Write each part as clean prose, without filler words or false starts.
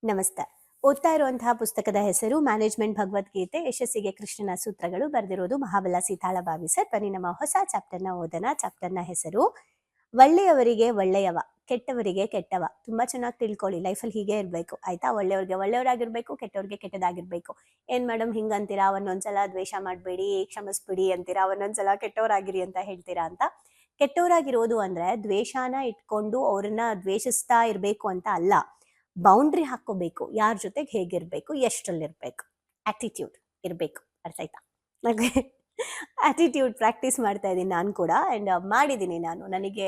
ನಮಸ್ತೆ. ಓದ್ತಾ ಇರುವಂತಹ ಪುಸ್ತಕದ ಹೆಸರು ಮ್ಯಾನೇಜ್ಮೆಂಟ್ ಭಗವದ್ಗೀತೆ ಯಶಸ್ಸಿಗೆ ಕೃಷ್ಣನ ಸೂತ್ರಗಳು. ಬರೆದಿರೋದು ಮಹಾಬಲ ಸೀತಾಳಭಾವಿ ಸರ್. ಬನ್ನಿ ನಮ್ಮ ಹೊಸ ಚಾಪ್ಟರ್ನ ಓದೋಣ. ಚಾಪ್ಟರ್ನ ಹೆಸರು ಒಳ್ಳೆಯವರಿಗೆ ಒಳ್ಳೆಯವ, ಕೆಟ್ಟವರಿಗೆ ಕೆಟ್ಟವ. ತುಂಬಾ ಚೆನ್ನಾಗಿ ತಿಳ್ಕೊಳ್ಳಿ, ಲೈಫಲ್ಲಿ ಹೀಗೆ ಇರಬೇಕು ಆಯ್ತಾ. ಒಳ್ಳೆಯವ್ರಿಗೆ ಒಳ್ಳೆಯವರಾಗಿರ್ಬೇಕು, ಕೆಟ್ಟವ್ರಿಗೆ ಕೆಟ್ಟದಾಗಿರ್ಬೇಕು. ಏನ್ ಮೇಡಮ್ ಹಿಂಗಂತೀರಾ, ಒಂದೊಂದ್ಸಲ ದ್ವೇಷ ಮಾಡಬೇಡಿ, ಕ್ಷಮಿಸ್ಬಿಡಿ ಅಂತೀರಾ, ಒಂದೊಂದ್ಸಲ ಕೆಟ್ಟವರಾಗಿರಿ ಅಂತ ಹೇಳ್ತೀರಾ ಅಂತ. ಕೆಟ್ಟವರಾಗಿರೋದು ಅಂದ್ರೆ ದ್ವೇಷನ ಇಟ್ಕೊಂಡು ಅವ್ರನ್ನ ದ್ವೇಷಿಸ್ತಾ ಇರಬೇಕು ಅಂತ ಅಲ್ಲ. ಬೌಂಡ್ರಿ ಹಾಕೋಬೇಕು, ಯಾರ ಜೊತೆಗೆ ಹೇಗಿರ್ಬೇಕು, ಎಷ್ಟರಲ್ಲಿರ್ಬೇಕು, ಆಟಿಟ್ಯೂಡ್ ಇರಬೇಕು. ಅರ್ಥ ಆಯ್ತಾ? ನನಗೆ ಆಟಿಟ್ಯೂಡ್ ಪ್ರಾಕ್ಟೀಸ್ ಮಾಡ್ತಾ ಇದ್ದೀನಿ ನಾನು ಕೂಡ, ಆ್ಯಂಡ್ ಮಾಡಿದ್ದೀನಿ. ನನಗೆ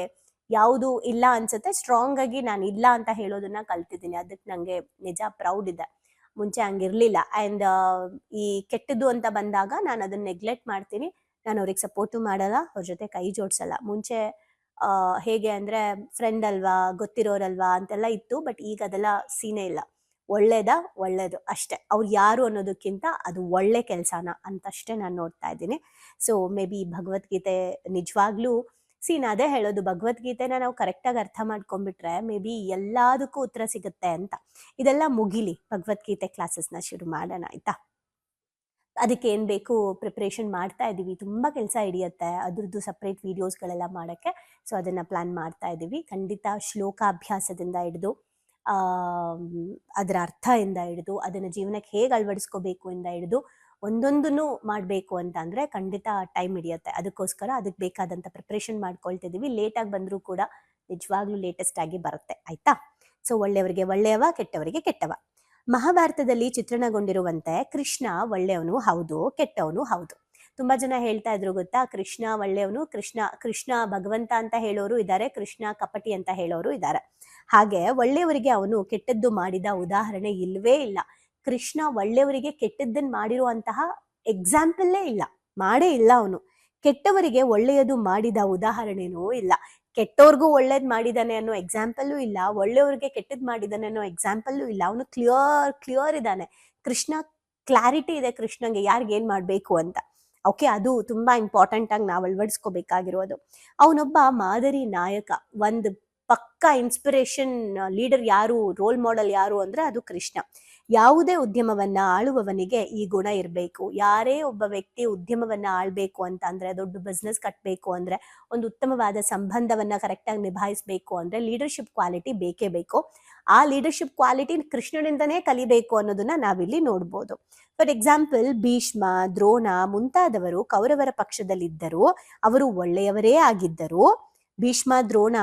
ಯಾವುದು ಇಲ್ಲ ಅನ್ಸುತ್ತೆ ಸ್ಟ್ರಾಂಗ್ ಆಗಿ ನಾನು ಇಲ್ಲ ಅಂತ ಹೇಳೋದನ್ನ ಕಲ್ತಿದ್ದೀನಿ. ಅದಕ್ಕೆ ನನಗೆ ನಿಜ ಪ್ರೌಡ್ ಇದೆ. ಮುಂಚೆ ಹಂಗಿರ್ಲಿಲ್ಲ. ಆ್ಯಂಡ್ ಈ ಕೆಟ್ಟದ್ದು ಅಂತ ಬಂದಾಗ ನಾನು ಅದನ್ನ ನೆಗ್ಲೆಕ್ಟ್ ಮಾಡ್ತೀನಿ. ನಾನು ಅವ್ರಿಗೆ ಸಪೋರ್ಟು ಮಾಡಲ್ಲ, ಅವ್ರ ಜೊತೆ ಕೈ ಜೋಡಿಸಲ್ಲ. ಮುಂಚೆ ಹೇಗೆ ಅಂದ್ರೆ ಫ್ರೆಂಡ್ ಅಲ್ವಾ, ಗೊತ್ತಿರೋರಲ್ವಾ ಅಂತೆಲ್ಲ ಇತ್ತು. ಬಟ್ ಈಗ ಅದೆಲ್ಲ ಸೀನೇ ಇಲ್ಲ. ಒಳ್ಳೇದು ಅಷ್ಟೇ. ಅವ್ರು ಯಾರು ಅನ್ನೋದಕ್ಕಿಂತ ಅದು ಒಳ್ಳೆ ಕೆಲಸನ ಅಂತಷ್ಟೇ ನಾನು ನೋಡ್ತಾ ಇದ್ದೀನಿ. ಸೊ ಮೇ ಬಿ ಭಗವದ್ಗೀತೆ ನಿಜವಾಗ್ಲೂ ನಾನು ಅದೇ ಹೇಳೋದು, ಭಗವದ್ಗೀತೆನ ನಾವು ಕರೆಕ್ಟಾಗಿ ಅರ್ಥ ಮಾಡ್ಕೊಂಡ್ಬಿಟ್ರೆ ಮೇ ಬಿ ಎಲ್ಲದಕ್ಕೂ ಉತ್ತರ ಸಿಗುತ್ತೆ ಅಂತ. ಇದೆಲ್ಲ ಮುಗಿಲಿ, ಭಗವದ್ಗೀತೆ ಕ್ಲಾಸಸ್ನ ಶುರು ಮಾಡೋಣ ಆಯ್ತಾ. ಅದಕ್ಕೆ ಏನು ಬೇಕು ಪ್ರಿಪ್ರೇಷನ್ ಮಾಡ್ತಾ ಇದ್ದೀವಿ. ತುಂಬ ಕೆಲಸ ಹಿಡಿಯುತ್ತೆ, ಅದ್ರದ್ದು ಸಪ್ರೇಟ್ ವೀಡಿಯೋಸ್ಗಳೆಲ್ಲ ಮಾಡೋಕ್ಕೆ. ಸೊ ಅದನ್ನು ಪ್ಲ್ಯಾನ್ ಮಾಡ್ತಾ ಇದ್ದೀವಿ. ಖಂಡಿತ ಶ್ಲೋಕಾಭ್ಯಾಸದಿಂದ ಹಿಡಿದು ಅದರ ಅರ್ಥದಿಂದ ಹಿಡಿದು ಅದನ್ನು ಜೀವನಕ್ಕೆ ಹೇಗೆ ಅಳವಡಿಸ್ಕೋಬೇಕು ಇಂದ ಹಿಡಿದು ಒಂದೊಂದನ್ನು ಮಾಡಬೇಕು ಅಂತ ಅಂದರೆ ಖಂಡಿತ ಟೈಮ್ ಹಿಡಿಯುತ್ತೆ. ಅದಕ್ಕೋಸ್ಕರ ಅದಕ್ಕೆ ಬೇಕಾದಂಥ ಪ್ರಿಪ್ರೇಷನ್ ಮಾಡ್ಕೊಳ್ತಿದ್ದೀವಿ. ಲೇಟಾಗಿ ಬಂದರೂ ಕೂಡ ನಿಜವಾಗ್ಲೂ ಲೇಟೆಸ್ಟ್ ಆಗಿ ಬರುತ್ತೆ ಆಯಿತಾ. ಸೊ ಒಳ್ಳೆಯವರಿಗೆ ಒಳ್ಳೆಯವ, ಕೆಟ್ಟವರಿಗೆ ಕೆಟ್ಟವ. ಮಹಾಭಾರತದಲ್ಲಿ ಚಿತ್ರಣಗೊಂಡಿರುವಂತೆ ಕೃಷ್ಣ ಒಳ್ಳೆಯವನು ಹೌದು, ಕೆಟ್ಟವನು ಹೌದು. ತುಂಬಾ ಜನ ಹೇಳ್ತಾ ಇದ್ರು ಗೊತ್ತಾ, ಕೃಷ್ಣ ಒಳ್ಳೆಯವನು, ಕೃಷ್ಣ ಭಗವಂತ ಅಂತ ಹೇಳೋರು ಇದ್ದಾರೆ, ಕೃಷ್ಣ ಕಪಟಿ ಅಂತ ಹೇಳೋರು ಇದ್ದಾರೆ. ಹಾಗೆ ಒಳ್ಳೆಯವರಿಗೆ ಅವನು ಕೆಟ್ಟದ್ದು ಮಾಡಿದ ಉದಾಹರಣೆ ಇಲ್ವೇ ಇಲ್ಲ. ಕೃಷ್ಣ ಒಳ್ಳೆಯವರಿಗೆ ಕೆಟ್ಟದ್ದನ್ನು ಮಾಡಿರುವಂತಹ ಎಕ್ಸಾಂಪಲ್ಲೇ ಇಲ್ಲ, ಮಾಡೇ ಇಲ್ಲ ಅವನು. ಕೆಟ್ಟವರಿಗೆ ಒಳ್ಳೆಯದು ಮಾಡಿದ ಉದಾಹರಣೆನೂ ಇಲ್ಲ. ಕೆಟ್ಟವ್ರಿಗೂ ಒಳ್ಳೇದ್ ಮಾಡಿದಾನೆ ಅನ್ನೋ ಎಕ್ಸಾಂಪಲ್ಲೂ ಇಲ್ಲ, ಒಳ್ಳೆಯವ್ರಿಗೆ ಕೆಟ್ಟದ್ ಮಾಡಿದಾನೆ ಅನ್ನೋ ಎಕ್ಸಾಂಪಲ್ಲೂ ಇಲ್ಲ. ಅವನು ಕ್ಲಿಯರ್ ಇದ್ದಾನೆ. ಕೃಷ್ಣ ಕ್ಲಾರಿಟಿ ಇದೆ ಕೃಷ್ಣಂಗೆ ಯಾರಿಗೆ ಏನ್ ಮಾಡ್ಬೇಕು ಅಂತ. ಓಕೆ, ಅದು ತುಂಬಾ ಇಂಪಾರ್ಟೆಂಟ್ ಆಗಿ ನಾವು ಅಳವಡಿಸ್ಕೋಬೇಕಾಗಿರೋದು. ಅವನೊಬ್ಬ ಮಾದರಿ ನಾಯಕ, ಒಂದು ಪಕ್ಕ ಇನ್ಸ್ಪಿರೇಷನ್ ಲೀಡರ್ ಯಾರು, ರೋಲ್ ಮಾಡೆಲ್ ಯಾರು ಅಂದ್ರೆ ಅದು ಕೃಷ್ಣ. ಯಾವುದೇ ಉದ್ಯಮವನ್ನ ಆಳುವವನಿಗೆ ಈ ಗುಣ ಇರಬೇಕು. ಯಾರೇ ಒಬ್ಬ ವ್ಯಕ್ತಿ ಉದ್ಯಮವನ್ನ ಆಳ್ಬೇಕು ಅಂತ ಅಂದ್ರೆ, ದೊಡ್ಡ ಬಿಸ್ನೆಸ್ ಕಟ್ಟಬೇಕು ಅಂದ್ರೆ, ಒಂದು ಉತ್ತಮವಾದ ಸಂಬಂಧವನ್ನ ಕರೆಕ್ಟಾಗಿ ನಿಭಾಯಿಸಬೇಕು ಅಂದ್ರೆ ಲೀಡರ್ಶಿಪ್ ಕ್ವಾಲಿಟಿ ಬೇಕೇ ಬೇಕು. ಆ ಲೀಡರ್ಶಿಪ್ ಕ್ವಾಲಿಟಿ ಕೃಷ್ಣನಿಂದನೇ ಕಲಿಬೇಕು ಅನ್ನೋದನ್ನ ನಾವಿಲ್ಲಿ ನೋಡ್ಬೋದು. ಫಾರ್ ಎಕ್ಸಾಂಪಲ್, ಭೀಷ್ಮ, ದ್ರೋಣ ಮುಂತಾದವರು ಕೌರವರ ಪಕ್ಷದಲ್ಲಿದ್ದರು. ಅವರು ಒಳ್ಳೆಯವರೇ ಆಗಿದ್ದರು. ಭೀಷ್ಮ, ದ್ರೋಣ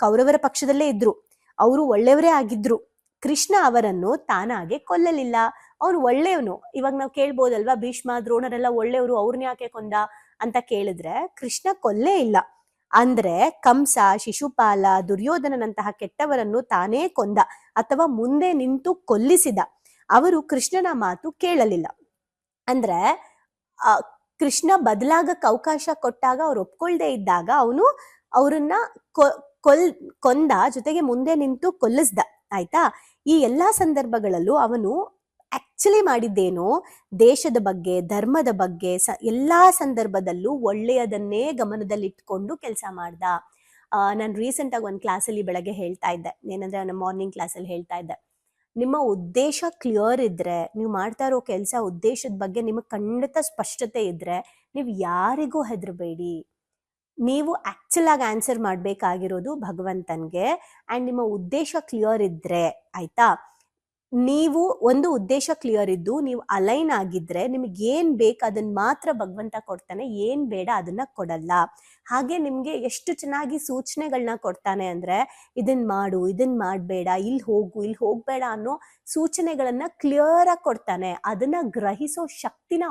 ಕೌರವರ ಪಕ್ಷದಲ್ಲೇ ಇದ್ರು, ಅವರು ಒಳ್ಳೆಯವರೇ ಆಗಿದ್ರು. ಕೃಷ್ಣ ಅವರನ್ನು ತಾನಾಗೆ ಕೊಲ್ಲಲಿಲ್ಲ, ಅವನು ಒಳ್ಳೆಯವನು. ಇವಾಗ ನಾವು ಕೇಳ್ಬೋದಲ್ವಾ, ಭೀಷ್ಮ ದ್ರೋಣರೆಲ್ಲ ಒಳ್ಳೆಯವರು, ಅವ್ರನ್ನ ಯಾಕೆ ಕೊಂದ ಅಂತ ಕೇಳಿದ್ರೆ, ಕೃಷ್ಣ ಕೊಲ್ಲೇ ಇಲ್ಲ. ಅಂದ್ರೆ ಕಂಸ, ಶಿಶುಪಾಲ, ದುರ್ಯೋಧನನಂತಹ ಕೆಟ್ಟವರನ್ನು ತಾನೇ ಕೊಂದ ಅಥವಾ ಮುಂದೆ ನಿಂತು ಕೊಲ್ಲಿಸಿದ. ಅವರು ಕೃಷ್ಣನ ಮಾತು ಕೇಳಲಿಲ್ಲ. ಅಂದ್ರೆ ಕೃಷ್ಣ ಬದಲಾಗಕ್ಕೆ ಅವಕಾಶ ಕೊಟ್ಟಾಗ ಅವ್ರು ಒಪ್ಕೊಳ್ದೆ ಇದ್ದಾಗ ಅವನು ಅವ್ರನ್ನ ಕೊಂದ, ಜೊತೆಗೆ ಮುಂದೆ ನಿಂತು ಕೊಲ್ಲಿಸ್ದ ಆಯ್ತಾ. ಈ ಎಲ್ಲಾ ಸಂದರ್ಭಗಳಲ್ಲೂ ಅವನು ಆಕ್ಚುಲಿ ಮಾಡಿದ್ದೇನೋ ದೇಶದ ಬಗ್ಗೆ, ಧರ್ಮದ ಬಗ್ಗೆ ಎಲ್ಲಾ ಸಂದರ್ಭದಲ್ಲೂ ಒಳ್ಳೆಯದನ್ನೇ ಗಮನದಲ್ಲಿಟ್ಕೊಂಡು ಕೆಲಸ ಮಾಡ್ದ. ನಾನು ರೀಸೆಂಟ್ ಆಗಿ ಒಂದು ಕ್ಲಾಸಲ್ಲಿ ಬೆಳಗ್ಗೆ ಹೇಳ್ತಾ ಇದ್ದೆ, ಏನಂದ್ರೆ ನನ್ನ ಮಾರ್ನಿಂಗ್ ಕ್ಲಾಸಲ್ಲಿ ಹೇಳ್ತಾ ಇದ್ದೆ, ನಿಮ್ಮ ಉದ್ದೇಶ ಕ್ಲಿಯರ್ ಇದ್ರೆ, ನೀವು ಮಾಡ್ತಾ ಇರೋ ಕೆಲಸ ಉದ್ದೇಶದ ಬಗ್ಗೆ ನಿಮಗೆ ಖಂಡಿತ ಸ್ಪಷ್ಟತೆ ಇದ್ರೆ, ನೀವು ಯಾರಿಗೂ ಹೆದರಬೇಡಿ. ನೀವು ಆಕ್ಚುಲ್ ಆಗಿ ಆನ್ಸರ್ ಮಾಡ್ಬೇಕಾಗಿರೋದು ಭಗವಂತನ್ಗೆ. ಅಂಡ್ ನಿಮ್ಮ ಉದ್ದೇಶ ಕ್ಲಿಯರ್ ಇದ್ರೆ ಆಯ್ತಾ, ನೀವು ಒಂದು ಉದ್ದೇಶ ಕ್ಲಿಯರ್ ಇದ್ದು ನೀವು ಅಲೈನ್ ಆಗಿದ್ರೆ ನಿಮ್ಗೆ ಏನ್ ಬೇಕು ಅದನ್ನ ಮಾತ್ರ ಭಗವಂತ ಕೊಡ್ತಾನೆ, ಏನ್ ಬೇಡ ಅದನ್ನ ಕೊಡಲ್ಲ. ಹಾಗೆ ನಿಮ್ಗೆ ಎಷ್ಟು ಚೆನ್ನಾಗಿ ಸೂಚನೆಗಳನ್ನ ಕೊಡ್ತಾನೆ ಅಂದ್ರೆ, ಇದನ್ ಮಾಡು, ಇದನ್ ಮಾಡ್ಬೇಡ, ಇಲ್ಲಿ ಹೋಗು, ಇಲ್ಲಿ ಹೋಗ್ಬೇಡ ಅನ್ನೋ ಸೂಚನೆಗಳನ್ನ ಕ್ಲಿಯರ್ ಆಗಿ ಕೊಡ್ತಾನೆ. ಅದನ್ನ ಗ್ರಹಿಸೋ ಶಕ್ತಿನ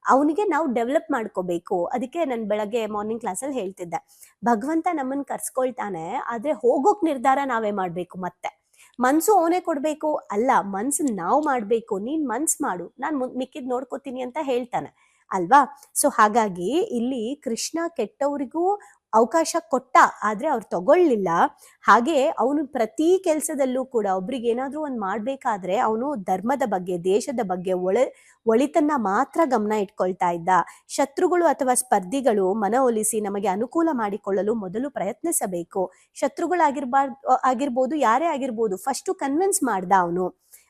ಅವನಿಗೆ ನಾವು ಡೆವಲಪ್ ಮಾಡ್ಕೋಬೇಕು. ಅದಕ್ಕೆ ನಾನು ಬೆಳಗ್ಗೆ ಮಾರ್ನಿಂಗ್ ಕ್ಲಾಸಲ್ಲಿ ಹೇಳ್ತಿದ್ದೆ, ಭಗವಂತ ನಮ್ಮನ್ನ ಕರ್ಸ್ಕೊಳ್ತಾನೆ, ಆದ್ರೆ ಹೋಗೋಕ್ ನಿರ್ಧಾರ ನಾವೇ ಮಾಡ್ಬೇಕು. ಮತ್ತೆ ಮನ್ಸು ಅವನೇ ಕೊಡ್ಬೇಕು ಅಲ್ಲ, ಮನ್ಸು ನಾವು ಮಾಡ್ಬೇಕು. ನೀನ್ ಮನ್ಸ್ ಮಾಡು, ನಾನ್ ಮಿಕ್ಕಿದ್ ನೋಡ್ಕೋತೀನಿ ಅಂತ ಹೇಳ್ತಾನೆ ಅಲ್ವಾ. ಸೊ ಹಾಗಾಗಿ ಇಲ್ಲಿ ಕೃಷ್ಣ ಕೆಟ್ಟವರಿಗೂ ಅವಕಾಶ ಕೊಟ್ಟ, ಆದ್ರೆ ಅವ್ರು ತಗೊಳ್ಳಿಲ್ಲ. ಹಾಗೆ ಅವನು ಪ್ರತಿ ಕೆಲಸದಲ್ಲೂ ಕೂಡ ಒಬ್ರಿಗೆ ಏನಾದ್ರೂ ಒಂದ್ ಮಾಡ್ಬೇಕಾದ್ರೆ ಅವನು ಧರ್ಮದ ಬಗ್ಗೆ, ದೇಶದ ಬಗ್ಗೆ, ಒಳಿತನ್ನ ಮಾತ್ರ ಗಮನ ಇಟ್ಕೊಳ್ತಾ ಇದ್ದ. ಶತ್ರುಗಳು ಅಥವಾ ಸ್ಪರ್ಧಿಗಳು ಮನವೊಲಿಸಿ ನಮಗೆ ಅನುಕೂಲ ಮಾಡಿಕೊಳ್ಳಲು ಮೊದಲು ಪ್ರಯತ್ನಿಸಬೇಕು. ಆಗಿರ್ಬೋದು, ಯಾರೇ ಆಗಿರ್ಬೋದು, ಫಸ್ಟ್ ಕನ್ವಿನ್ಸ್ ಮಾಡ್ದ ಅವನು,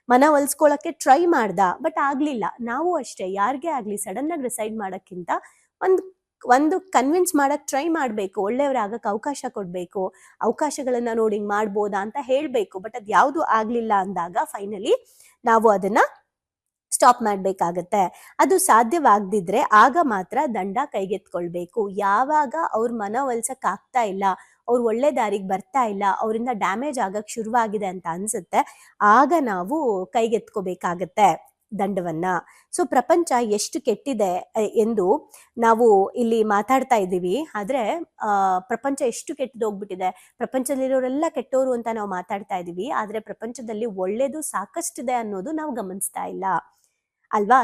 ಮನವೊಲಿಸ್ಕೊಳಕ್ಕೆ ಟ್ರೈ ಮಾಡ್ದ, ಬಟ್ ಆಗ್ಲಿಲ್ಲ. ನಾವು ಅಷ್ಟೇ, ಯಾರಿಗೇ ಆಗ್ಲಿ ಸಡನ್ ಆಗಿ ಡಿಸೈಡ್ ಮಾಡಕ್ಕಿಂತ ಒಂದು ಕನ್ವಿನ್ಸ್ ಮಾಡಕ್ ಟ್ರೈ ಮಾಡ್ಬೇಕು, ಒಳ್ಳೆಯವರಾಗಕ್ಕೆ ಅವಕಾಶ ಕೊಡ್ಬೇಕು, ಅವಕಾಶಗಳನ್ನ ನೋಡಿ ಹಿಂಗ್ ಮಾಡ್ಬೋದಾ ಅಂತ ಹೇಳ್ಬೇಕು. ಬಟ್ ಅದ್ ಯಾವ್ದು ಆಗ್ಲಿಲ್ಲ ಅಂದಾಗ ಫೈನಲಿ ನಾವು ಅದನ್ನ ಸ್ಟಾಪ್ ಮಾಡ್ಬೇಕಾಗತ್ತೆ. ಅದು ಸಾಧ್ಯವಾಗದಿದ್ರೆ ಆಗ ಮಾತ್ರ ದಂಡ ಕೈಗೆತ್ಕೊಳ್ಬೇಕು. ಯಾವಾಗ ಅವ್ರ ಮನವೊಲ್ಸಕ್ ಆಗ್ತಾ ಇಲ್ಲ, ಅವ್ರು ಒಳ್ಳೆ ದಾರಿಗೆ ಬರ್ತಾ ಇಲ್ಲ, ಅವರಿಂದ ಡ್ಯಾಮೇಜ್ ಆಗಕ್ ಶುರುವಾಗಿದೆ ಅಂತ ಅನ್ಸುತ್ತೆ, ಆಗ ನಾವು ಕೈಗೆತ್ಕೋಬೇಕಾಗತ್ತೆ ದಂಡವನ್ನ. ಸೊ ಪ್ರಪಂಚ ಎಷ್ಟು ಕೆಟ್ಟಿದೆ ಎಂದು ನಾವು ಇಲ್ಲಿ ಮಾತಾಡ್ತಾ ಇದ್ದೀವಿ, ಆದ್ರೆ ಪ್ರಪಂಚ ಎಷ್ಟು ಕೆಟ್ಟದೋಗ್ಬಿಟ್ಟಿದೆ, ಪ್ರಪಂಚದಲ್ಲಿರೋರೆಲ್ಲ ಕೆಟ್ಟವರು ಅಂತ ನಾವು ಮಾತಾಡ್ತಾ ಇದೀವಿ, ಆದ್ರೆ ಪ್ರಪಂಚದಲ್ಲಿ ಒಳ್ಳೇದು ಸಾಕಷ್ಟಿದೆ ಅನ್ನೋದು ನಾವು ಗಮನಿಸ್ತಾ ಇಲ್ಲ ಅಲ್ವಾ?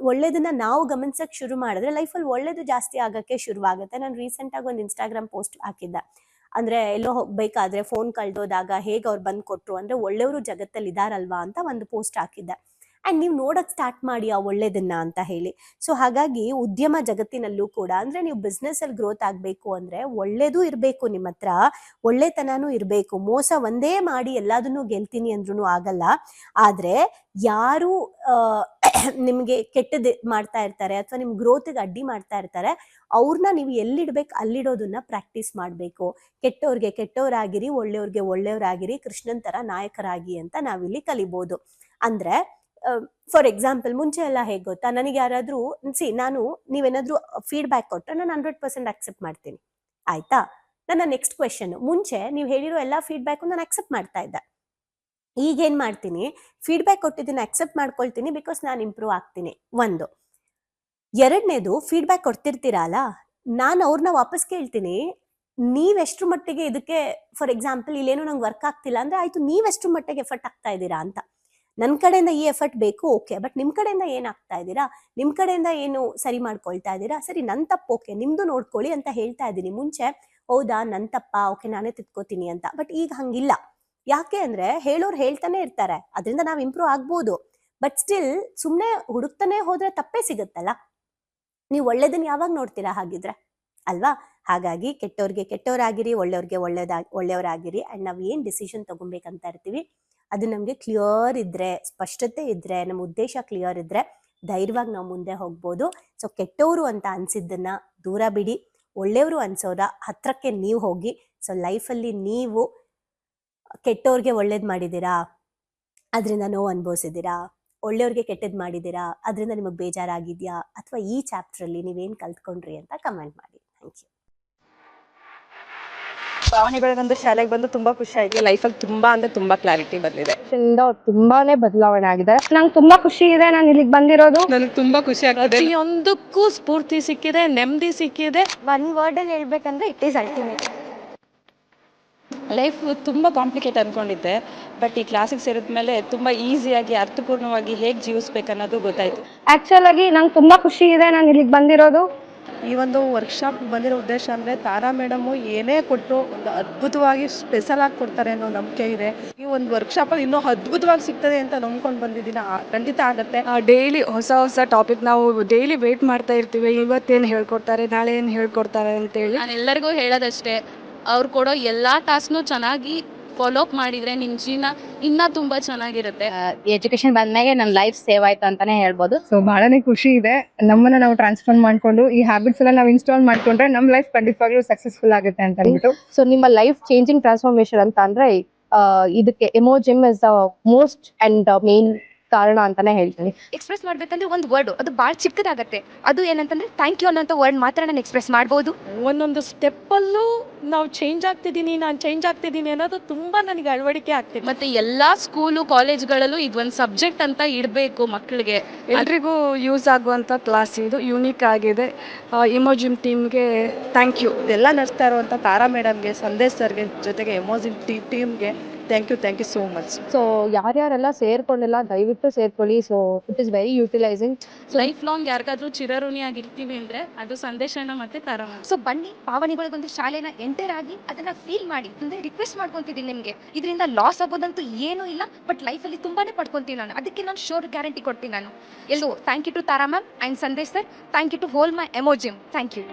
ಒಳ್ಳೇದನ್ನ ನಾವು ಗಮನಿಸಕ್ ಶುರು ಮಾಡಿದ್ರೆ ಲೈಫಲ್ಲಿ ಒಳ್ಳೇದು ಜಾಸ್ತಿ ಆಗಕ್ಕೆ ಶುರುವಾಗುತ್ತೆ. ನಾನು ರೀಸೆಂಟ್ ಆಗಿ ಒಂದು ಇನ್ಸ್ಟಾಗ್ರಾಮ್ ಪೋಸ್ಟ್ ಹಾಕಿದ್ದೆ. ಅಂದ್ರೆ ಎಲ್ಲೋ ಹೋಗ್ಬೇಕಾದ್ರೆ ಫೋನ್ ಕಳ್ದೋದಾಗ ಹೇಗೆ ಅವ್ರು ಬಂದ್ ಕೊಟ್ರು, ಅಂದ್ರೆ ಒಳ್ಳೆಯವರು ಜಗತ್ತಲ್ಲಿ ಇದಾರಲ್ವಾ ಅಂತ ಒಂದು ಪೋಸ್ಟ್ ಹಾಕಿದ್ದೆ. ಅಂಡ್ ನೀವು ನೋಡಕ್ ಸ್ಟಾರ್ಟ್ ಮಾಡಿ ಆ ಒಳ್ಳೇದನ್ನ ಅಂತ ಹೇಳಿ. ಸೊ ಹಾಗಾಗಿ ಉದ್ಯಮ ಜಗತ್ತಿನಲ್ಲೂ ಕೂಡ, ಅಂದ್ರೆ ನೀವು ಬಿಸ್ನೆಸ್ ಅಲ್ಲಿ ಗ್ರೋತ್ ಆಗ್ಬೇಕು ಅಂದ್ರೆ ಒಳ್ಳೇದು ಇರ್ಬೇಕು, ನಿಮ್ಮ ಹತ್ರ ಒಳ್ಳೆತನೂ ಇರ್ಬೇಕು. ಮೋಸ ಒಂದೇ ಮಾಡಿ ಎಲ್ಲದನ್ನೂ ಗೆಲ್ತೀನಿ ಅಂದ್ರೂ ಆಗಲ್ಲ. ಆದ್ರೆ ಯಾರು ನಿಮ್ಗೆ ಕೆಟ್ಟದ್ ಮಾಡ್ತಾ ಇರ್ತಾರೆ ಅಥವಾ ನಿಮ್ ಗ್ರೋತ್ಗೆ ಅಡ್ಡಿ ಮಾಡ್ತಾ ಇರ್ತಾರೆ, ಅವ್ರನ್ನ ನೀವು ಎಲ್ಲಿಡ್ಬೇಕು ಅಲ್ಲಿಡೋದನ್ನ ಪ್ರಾಕ್ಟೀಸ್ ಮಾಡ್ಬೇಕು. ಕೆಟ್ಟವ್ರಿಗೆ ಕೆಟ್ಟವರಾಗಿರಿ, ಒಳ್ಳೆಯವ್ರಿಗೆ ಒಳ್ಳೆಯವರಾಗಿರಿ, ಕೃಷ್ಣನ್ ತರ ನಾಯಕರಾಗಿ ಅಂತ ನಾವಿಲ್ಲಿ ಕಲಿಬಹುದು. ಅಂದ್ರೆ ಫಾರ್ ಎಕ್ಸಾಂಪಲ್, ಮುಂಚೆ ಎಲ್ಲ ಹೇಗೆ ಗೊತ್ತಾ, ನನಗೆ ಯಾರಾದ್ರೂ ನೀವೇನಾದ್ರೂ ಫೀಡ್ಬ್ಯಾಕ್ ಕೊಟ್ಟರೆ ನಾನು 100% ಅಕ್ಸೆಪ್ಟ್ ಮಾಡ್ತೀನಿ, ಆಯ್ತಾ? ನನ್ನ ನೆಕ್ಸ್ಟ್ ಕ್ವೆಶನ್, ಮುಂಚೆ ನೀವು ಹೇಳಿರೋ ಎಲ್ಲಾ ಫೀಡ್ಬ್ಯಾಕ್ ನಾನು ಅಕ್ಸೆಪ್ಟ್ ಮಾಡ್ತಾ ಇದ್ದೆ. ಈಗೇನ್ ಮಾಡ್ತೀನಿ, ಫೀಡ್ಬ್ಯಾಕ್ ಕೊಟ್ಟಿದ್ದೀನಿ ಅಕ್ಸೆಪ್ಟ್ ಮಾಡ್ಕೊಳ್ತೀನಿ, ಬಿಕಾಸ್ ನಾನು ಇಂಪ್ರೂವ್ ಆಗ್ತೀನಿ. ಒಂದು. ಎರಡನೇದು, ಫೀಡ್ಬ್ಯಾಕ್ ಕೊಡ್ತಿರ್ತೀರಲ್ಲ, ನಾನು ಅವ್ರನ್ನ ವಾಪಸ್ ಕೇಳ್ತೀನಿ, ನೀವೆಷ್ಟು ಮಟ್ಟಿಗೆ ಇದಕ್ಕೆ, ಫಾರ್ ಎಕ್ಸಾಂಪಲ್ ಇಲ್ಲೇನೋ ನಂಗೆ ವರ್ಕ್ ಆಗ್ತಿಲ್ಲ ಅಂದ್ರೆ ಆಯ್ತು, ನೀವೆಷ್ಟು ಮಟ್ಟಿಗೆ ಎಫರ್ಟ್ ಆಗ್ತಾ ಇದ್ದೀರಾ ಅಂತ. ನನ್ನ ಕಡೆಯಿಂದ ಈ ಎಫರ್ಟ್ ಬೇಕು, ಓಕೆ, ಬಟ್ ನಿಮ್ ಕಡೆಯಿಂದ ಏನ್ ಆಗ್ತಾ ಇದ್ದೀರಾ, ನಿಮ್ ಕಡೆಯಿಂದ ಏನು ಸರಿ ಮಾಡ್ಕೊಳ್ತಾ ಇದ್ದೀರಾ, ಸರಿ ನನ್ ತಪ್ಪು, ಓಕೆ ನಿಮ್ದು ನೋಡ್ಕೊಳ್ಳಿ ಅಂತ ಹೇಳ್ತಾ ಇದ್ದೀನಿ. ಮುಂಚೆ ಹೌದಾ ನನ್ ತಪ್ಪ, ಓಕೆ ನಾನೇ ತಿದ್ಕೋತೀನಿ ಅಂತ. ಬಟ್ ಈಗ ಹಂಗಿಲ್ಲ. ಯಾಕೆ ಅಂದ್ರೆ ಹೇಳೋರು ಹೇಳ್ತಾನೆ ಇರ್ತಾರೆ, ಅದರಿಂದ ನಾವ್ ಇಂಪ್ರೂವ್ ಆಗ್ಬೋದು, ಬಟ್ ಸ್ಟಿಲ್ ಸುಮ್ನೆ ಹುಡುಕ್ತಾನೆ ಹೋದ್ರೆ ತಪ್ಪೇ ಸಿಗುತ್ತಲ್ಲ. ನೀವು ಒಳ್ಳೇದನ್ನ ಯಾವಾಗ ನೋಡ್ತೀರಾ ಹಾಗಿದ್ರೆ, ಅಲ್ವಾ? ಹಾಗಾಗಿ ಕೆಟ್ಟವ್ರಿಗೆ ಕೆಟ್ಟವರಾಗಿರಿ, ಒಳ್ಳೆಯವ್ರಿಗೆ ಒಳ್ಳೆಯವರಾಗಿರಿ. ಅಂಡ್ ನಾವ್ ಏನ್ ಡಿಸಿಷನ್ ತಗೊಬೇಕಂತ ಇರ್ತೀವಿ ಅದು ನಮ್ಗೆ ಕ್ಲಿಯರ್ ಇದ್ರೆ, ಸ್ಪಷ್ಟತೆ ಇದ್ರೆ, ನಮ್ಮ ಉದ್ದೇಶ ಕ್ಲಿಯರ್ ಇದ್ರೆ ಧೈರ್ಯವಾಗಿ ನಾವು ಮುಂದೆ ಹೋಗ್ಬೋದು. ಸೊ ಕೆಟ್ಟವರು ಅಂತ ಅನ್ಸಿದ್ದನ್ನ ದೂರ ಬಿಡಿ, ಒಳ್ಳೆಯವರು ಅನ್ಸೋರ ಹತ್ರಕ್ಕೆ ನೀವು ಹೋಗಿ. ಸೊ ಲೈಫಲ್ಲಿ ನೀವು ಕೆಟ್ಟವ್ರಿಗೆ ಒಳ್ಳೇದ್ ಮಾಡಿದೀರಾ, ಅದರಿಂದ ನೋವು ಅನುಭವಿಸಿದೀರಾ, ಒಳ್ಳೆಯವ್ರಿಗೆ ಕೆಟ್ಟದ್ ಮಾಡಿದೀರಾ, ಅದರಿಂದ ನಿಮಗೆ ಬೇಜಾರಾಗಿದ್ಯಾ, ಅಥವಾ ಈ ಚಾಪ್ಟರ್ ಅಲ್ಲಿ ನೀವೇನ್ ಕಲ್ತ್ಕೊಂಡ್ರಿ ಅಂತ ಕಮೆಂಟ್ ಮಾಡಿ. Thank you. ಭಾವನೆಗಳಿಗೊಂದು ಶಾಲೆಗೆ ಬಂದು ತುಂಬಾ ಖುಷಿ ಆಯ್ತು. ಲೈಫಲ್ಲಿ ತುಂಬಾ ಅಂದ್ರೆ ತುಂಬಾ ಕ್ಲಾರಿಟಿ ಬಂದಿದೆ. ತುಂಬಾನೇ ಬದಲಾವಣೆ ಆಗಿದೆ. ನಂಗೆ ತುಂಬಾ ಖುಷಿ ಇದೆ ನಾನು ಇಲ್ಲಿಗೆ ಬಂದಿರೋದು. ನನಗೆ ತುಂಬಾ ಖುಷಿ ಆಗ್ತದೆ. ಪ್ರತಿಯೊಂದಕ್ಕೂ ಸ್ಫೂರ್ತಿ ಸಿಕ್ಕಿದೆ, ನೆಮ್ಮದಿ ಸಿಕ್ಕಿದೆ. ಒನ್ ವರ್ಡ್ ಅಲ್ಲಿ ಹೇಳ್ಬೇಕಂದ್ರೆ ಇಟ್ ಈಸ್ ಅಲ್ಟಿಮೇಟ್. ಲೈಫ್ ತುಂಬ ಕಾಂಪ್ಲಿಕೇಟ್ ಅನ್ಕೊಂಡಿದ್ದೆ, ಬಟ್ ಈ ಕ್ಲಾಸಿಗೆ ಸೇರಿದ್ಮೇಲೆ ತುಂಬ ಈಸಿಯಾಗಿ ಅರ್ಥಪೂರ್ಣವಾಗಿ ಹೇಗೆ ಜೀವಿಸ್ಬೇಕು ಅನ್ನೋದು ಗೊತ್ತಾಯ್ತು. ಆಕ್ಚುಲ್ ಆಗಿ ನಂಗೆ ತುಂಬಾ ಖುಷಿ ಇದೆ ನಾನು ಇಲ್ಲಿಗೆ ಬಂದಿರೋದು. ಈ ಒಂದು ವರ್ಕ್ಶಾಪ್ ಬಂದಿರೋ ಉದ್ದೇಶ ಅಂದರೆ ತಾರಾ ಮೇಡಮು ಏನೇ ಕೊಟ್ಟರು ಒಂದು ಅದ್ಭುತವಾಗಿ ಸ್ಪೆಷಲ್ ಆಗಿ ಕೊಡ್ತಾರೆ ಅನ್ನೋ ನಂಬಿಕೆ ಇದೆ. ಈ ಒಂದು ವರ್ಕ್ಶಾಪಲ್ಲಿ ಇನ್ನೂ ಅದ್ಭುತವಾಗಿ ಸಿಗ್ತದೆ ಅಂತ ನಂಬ್ಕೊಂಡು ಬಂದಿದ್ದೀನಿ. ಖಂಡಿತ ಆಗುತ್ತೆ. ಡೈಲಿ ಹೊಸ ಹೊಸ ಟಾಪಿಕ್ ನಾವು ಡೈಲಿ ವೇಟ್ ಮಾಡ್ತಾ ಇರ್ತೀವಿ, ಇವತ್ತೇನು ಹೇಳ್ಕೊಡ್ತಾರೆ, ನಾಳೆ ಏನು ಹೇಳ್ಕೊಡ್ತಾರೆ ಅಂತೇಳಿ. ನಾನು ಎಲ್ಲರಿಗೂ ಹೇಳೋದಷ್ಟೇ, ಅವ್ರು ಕೊಡೋ ಎಲ್ಲ ಟಾಸ್ಕ್ನು ಚೆನ್ನಾಗಿ ಫಾಲೋ ಅಪ್ ಮಾಡಿದರೆ ನಿಮ್ಮ ಜೀವನ ಇನ್ನೂ ತುಂಬ ಚೆನ್ನಾಗಿರುತ್ತೆ. ಎಜುಕೇಶನ್ ಬಂದ್ಮೇಲೆ ನನ್ನ ಲೈಫ್ ಸೇವ್ ಆಯ್ತು ಅಂತಾನೆ ಹೇಳ್ಬೋದು. ಸೊ ಬಹಳನೇ ಖುಷಿ ಇದೆ. ನಮ್ಮನ್ನ ನಾವು ಟ್ರಾನ್ಸ್ಫಾರ್ಮ್ ಮಾಡ್ಕೊಂಡು ಈ ಹ್ಯಾಬಿಟ್ಸ್ ಎಲ್ಲ ನಾವು ಇನ್ಸ್ಟಾಲ್ ಮಾಡ್ಕೊಂಡ್ರೆ ನಮ್ಮ ಲೈಫ್ ಖಂಡಿತವಾಗ್ಲೂ ಸಕ್ಸಸ್ಫುಲ್ ಆಗುತ್ತೆ ಅಂತ ಅಂದ್ಬಿಟ್ಟು. ಸೊ ನಿಮ್ಮ ಲೈಫ್ ಚೇಂಜಿಂಗ್ ಟ್ರಾನ್ಸ್ಫಾರ್ಮೇಶನ್ ಅಂತ ಅಂದ್ರೆ ಇದಕ್ಕೆ Emojim is the most and main ಕಾರಣ ಅಂತಾನೆ ಹೇಳ್ತೀನಿ. ಎಕ್ಸ್ಪ್ರೆಸ್ ಮಾಡ್ಬೇಕಂದ್ರೆ ಒಂದು ವರ್ಡ್ ಅದು ಭಾಳ ಚಿಕ್ಕದಾಗತ್ತೆ. ಅದು ಏನಂತಂದ್ರೆ ಥ್ಯಾಂಕ್ ಯು ಅನ್ನೋಂಥ ವರ್ಡ್ ಮಾತ್ರ ನಾನು ಎಕ್ಸ್ಪ್ರೆಸ್ ಮಾಡ್ಬೋದು. ಒಂದೊಂದು ಸ್ಟೆಪ್ಪಲ್ಲೂ ನಾವು ಚೇಂಜ್ ಆಗ್ತಿದ್ದೀನಿ ಅನ್ನೋದು ತುಂಬ ನನಗೆ ಅಳವಡಿಕೆ ಆಗ್ತಿದೆ. ಮತ್ತು ಎಲ್ಲ ಸ್ಕೂಲು ಕಾಲೇಜ್ಗಳಲ್ಲೂ ಇದೊಂದು ಸಬ್ಜೆಕ್ಟ್ ಅಂತ ಇಡಬೇಕು ಮಕ್ಕಳಿಗೆ. ಎಲ್ರಿಗೂ ಯೂಸ್ ಆಗುವಂಥ ಕ್ಲಾಸ್ ಇದು, ಯೂನಿಕ್ ಆಗಿದೆ. ಇಮೋಜಿಮ್ ಟೀಮ್ಗೆ ಥ್ಯಾಂಕ್ ಯು. ಇದೆಲ್ಲ ನಡೆಸ್ತಾ ಇರುವಂಥ ತಾರಾ ಮೇಡಮ್ಗೆ, ಸಂದೇಶ್ ಸರ್ಗೆ, ಜೊತೆಗೆ ಎಮೋಜಿಮ್ ಟೀಮ್ಗೆ thank you so much. So ಯಾರ್ಯಾರೆಲ್ಲ ಸೇರ್ಕೊಂಡಿಲ್ಲ ದಯವಿಟ್ಟು ಸೇರ್ಕೊಳ್ಳಿ. So it is very utilizing. Life long ಯಾರಿಗಾದ್ರೂ ಚಿರಋಣಿಯಾಗಿರ್ತೀವಿ ಅಂದರೆ ಅದು ಸಂದೇಶನ ಮತ್ತು ತಾರಾ ಮ್ಯಾಮ್. ಸೊ ಬನ್ನಿ ಪಾವನಿಗಳಿಗೊಂದು ಶಾಲೆನ ಎಂಟರ್ ಆಗಿ ಅದನ್ನ ಫೀಲ್ ಮಾಡಿ ಅಂದ್ರೆ ರಿಕ್ವೆಸ್ಟ್ ಮಾಡ್ಕೊಂತಿದ್ದೀನಿ ನಿಮಗೆ. ಇದರಿಂದ ಲಾಸ್ ಆಗೋದಂತೂ ಏನೂ ಇಲ್ಲ, ಬಟ್ ಲೈಫಲ್ಲಿ ತುಂಬಾನೇ ಪಡ್ಕೊಂತೀನಿ ನಾನು. ಅದಕ್ಕೆ ನಾನು ಶೋರ್ ಗ್ಯಾರಂಟಿ ಕೊಡ್ತೀನಿ ನಾನು. ಎಲ್ಲೋ thank you to Tara ma'am and Sandesh sir. Thank you to whole my Emojim. Thank you.